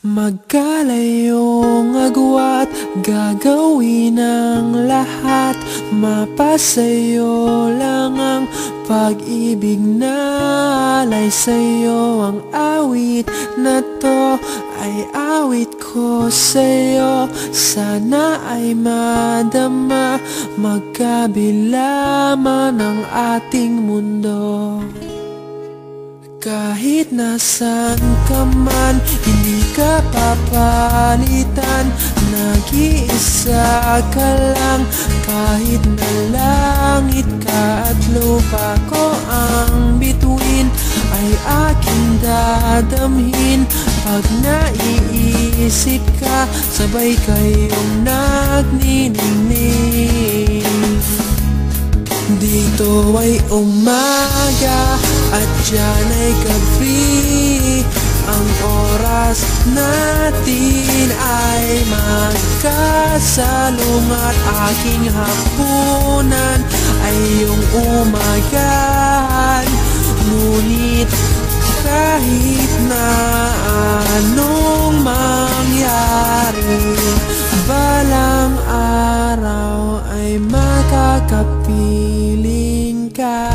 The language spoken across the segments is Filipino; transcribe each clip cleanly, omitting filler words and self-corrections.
Magkalayong agwat, gagawin ang lahat. Mapasayo lang ang pag-ibig na alay sa'yo. Ang awit na to ay awit ko sa'yo. Sana ay madama, magkabila man ang ating mundo. Kahit nasan ka man, hindi ka papalitan. Nag-iisa ka lang, kahit na langit ka at lupa ko ang bituin, ay aking dadamhin. Pag naiisip ka, sabay kayong nagniningning. Dito ay umaga at diyan ay gabi. Ang oras natin ay magkasalungat. Aking hapunan ay iyong umagahan. Ngunit kahit na anong mangyari, balang araw ay makakapiling ka.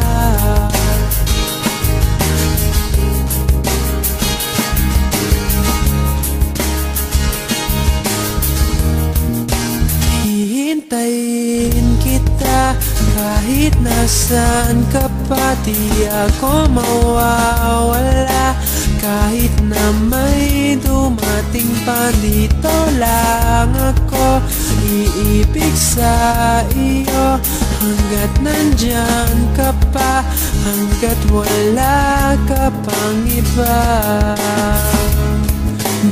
Hihintayin kita kahit nasan ka pa. Di ako mawawala kahit na may dumating pa. Dito lang ako iibig sa iyo hanggat nandyan ka pa, hanggat wala ka pang iba.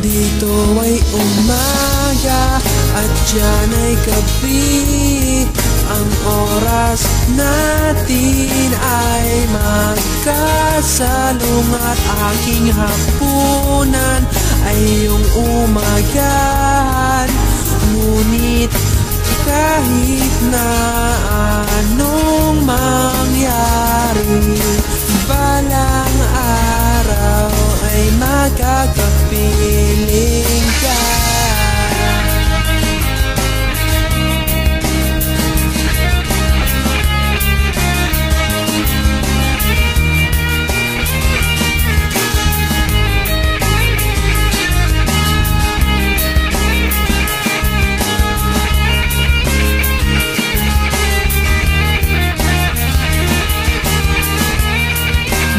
Dito ay umaga at diyan ay gabi. Ang oras natin ay magkasalungat. Aking hapunan ay iyong umagahan. Ngunit kahit na anong mangyari, balang araw ay magkakapiling ka.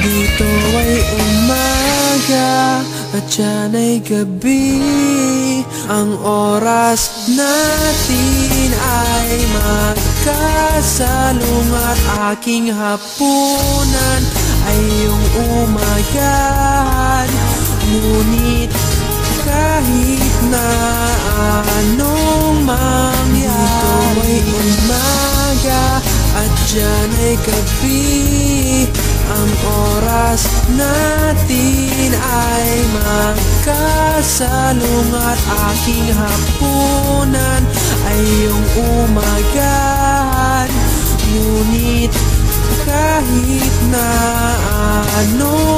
Dito ay umaga at diyan ay gabi. Ang oras natin ay magkasalungat. Aking hapunan ay iyong umagahan. Ngunit kahit na anong mangyari, dito ay umaga at diyan ay gabi. Ang oras natin ay magkasalungat. Aking hapunan ay iyong umagahan. Ngunit kahit na ano